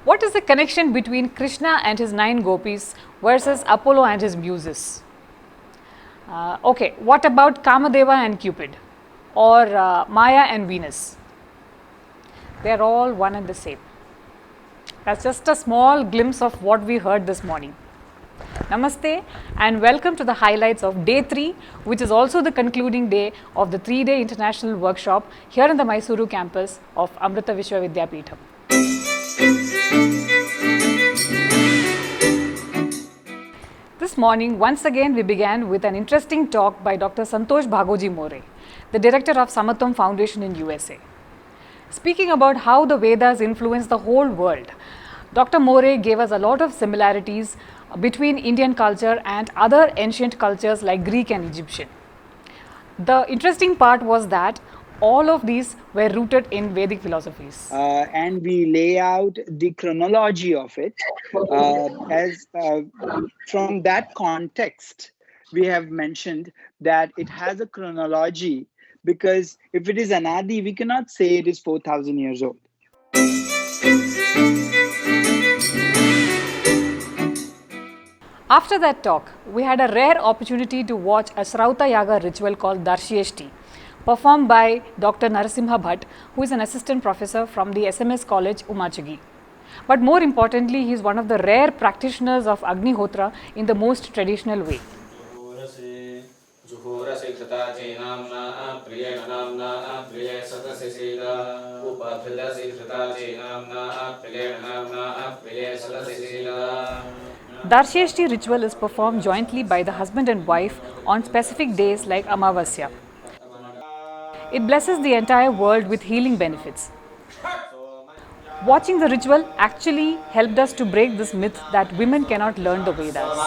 What is the connection between Krishna and his 9 gopis versus Apollo and his muses? Okay, what about Kamadeva and Cupid or Maya and Venus? They are all one and the same. That's just a small glimpse of what we heard this morning. Namaste and welcome to the highlights of day 3, which is also the concluding day of the 3-day international workshop here in the Mysuru campus of Amrita Vishwa Vidyapeetham. This morning, once again, we began with an interesting talk by Dr. Santosh Bhagoji More, the director of Samatvam Foundation in USA. Speaking about how the Vedas influence the whole world, Dr. More gave us a lot of similarities between Indian culture and other ancient cultures like Greek and Egyptian. The interesting part was that all of these were rooted in Vedic philosophies. And we lay out the chronology of it as from that context, we have mentioned that it has a chronology, because if it is Anadi, we cannot say it is 4,000 years old. After that talk, we had a rare opportunity to watch a Srauta Yaga ritual called Darshiyeshti, performed by Dr. Narasimha Bhatt, who is an assistant professor from the SMS College, Umachagi. But more importantly, he is one of the rare practitioners of Agnihotra in the most traditional way. Darshiyeshti ritual is performed jointly by the husband and wife on specific days like Amavasya. It blesses the entire world with healing benefits. Watching the ritual actually helped us to break this myth that women cannot learn the Vedas.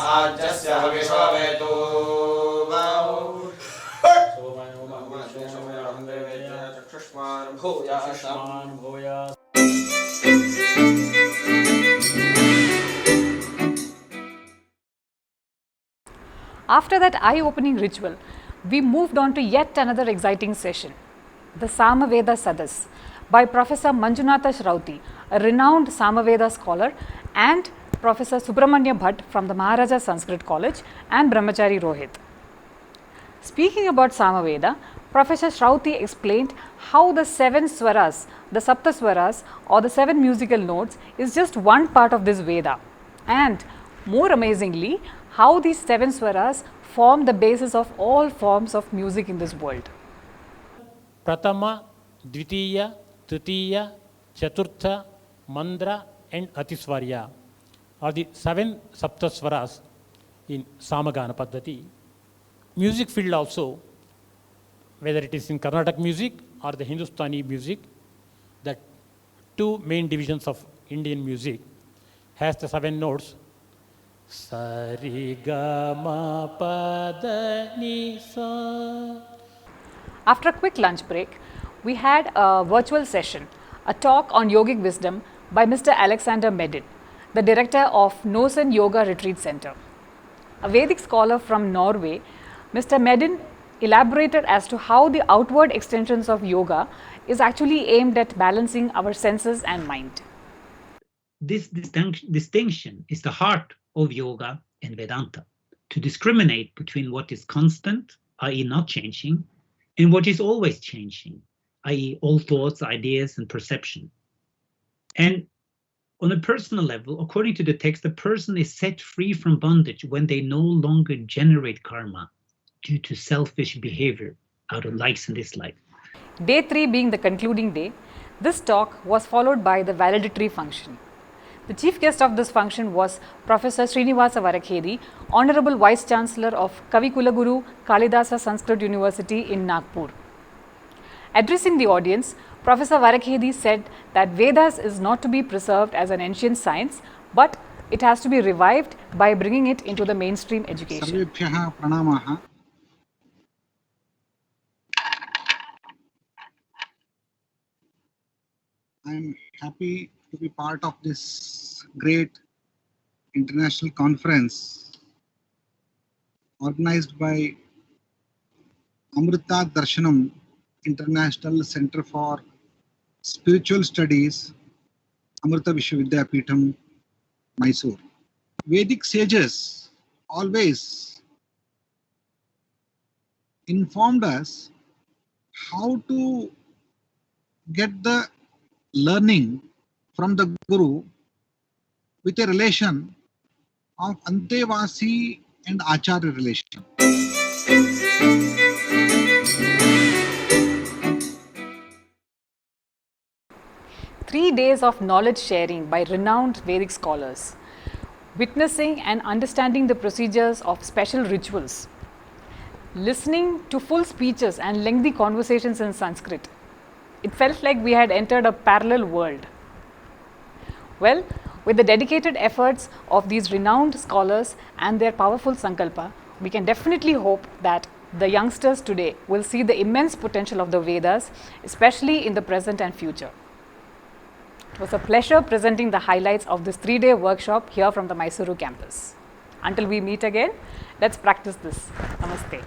After that eye-opening ritual, we moved on to yet another exciting session, the Samaveda Sadas, by Professor Manjunatha Shrauti, a renowned Samaveda scholar, and Professor Subramanya Bhatt from the Maharaja Sanskrit College and Brahmachari Rohit. Speaking about Samaveda, Professor Shrauti explained how the 7 swaras, the Saptaswaras or the 7 musical notes is just one part of this Veda, and more amazingly, how these 7 swaras form the basis of all forms of music in this world. Pratama, Dvitiya, Tritiya, Chaturtha, Mandra and Atiswarya are the 7 Saptaswaras in Samagana Paddhati. Music field also, whether it is in Carnatic music or the Hindustani music, the 2 main divisions of Indian music has the 7 notes. Sa ri ga ma pa da ni sa. After a quick lunch break, we had a virtual session, a talk on yogic wisdom by Mr. Alexander Medin, the director of Nosen Yoga Retreat Center. A Vedic scholar from Norway, Mr. Medin elaborated as to how the outward extensions of yoga is actually aimed at balancing our senses and mind. This distinction is the heart of yoga and Vedanta, to discriminate between what is constant, i.e. not changing, and what is always changing, i.e. all thoughts, ideas, and perception. And on a personal level, according to the text, the person is set free from bondage when they no longer generate karma due to selfish behavior out of likes and dislikes. Day 3 being the concluding day, this talk was followed by the valedictory function. The chief guest of this function was Professor Srinivasa Varakhedi, Honorable Vice Chancellor of Kavi Kulaguru Kalidasa Sanskrit University in Nagpur. Addressing the audience, Professor Varakhedi said that Vedas is not to be preserved as an ancient science, but it has to be revived by bringing it into the mainstream education. Sarvebhyah pranamaha. I'm happy to be part of this great international conference organized by Amrita Darshanam International Center for Spiritual Studies, Amrita Vishwavidyapeetham, Mysore. Vedic sages always informed us how to get the learning from the Guru with a relation of Antevasi and Acharya relation. 3 days of knowledge sharing by renowned Vedic scholars, witnessing and understanding the procedures of special rituals, listening to full speeches and lengthy conversations in Sanskrit. It felt like we had entered a parallel world. Well, with the dedicated efforts of these renowned scholars and their powerful sankalpa, we can definitely hope that the youngsters today will see the immense potential of the Vedas, especially in the present and future. It was a pleasure presenting the highlights of this 3-day workshop here from the Mysuru campus. Until we meet again, let's practice this. Namaste.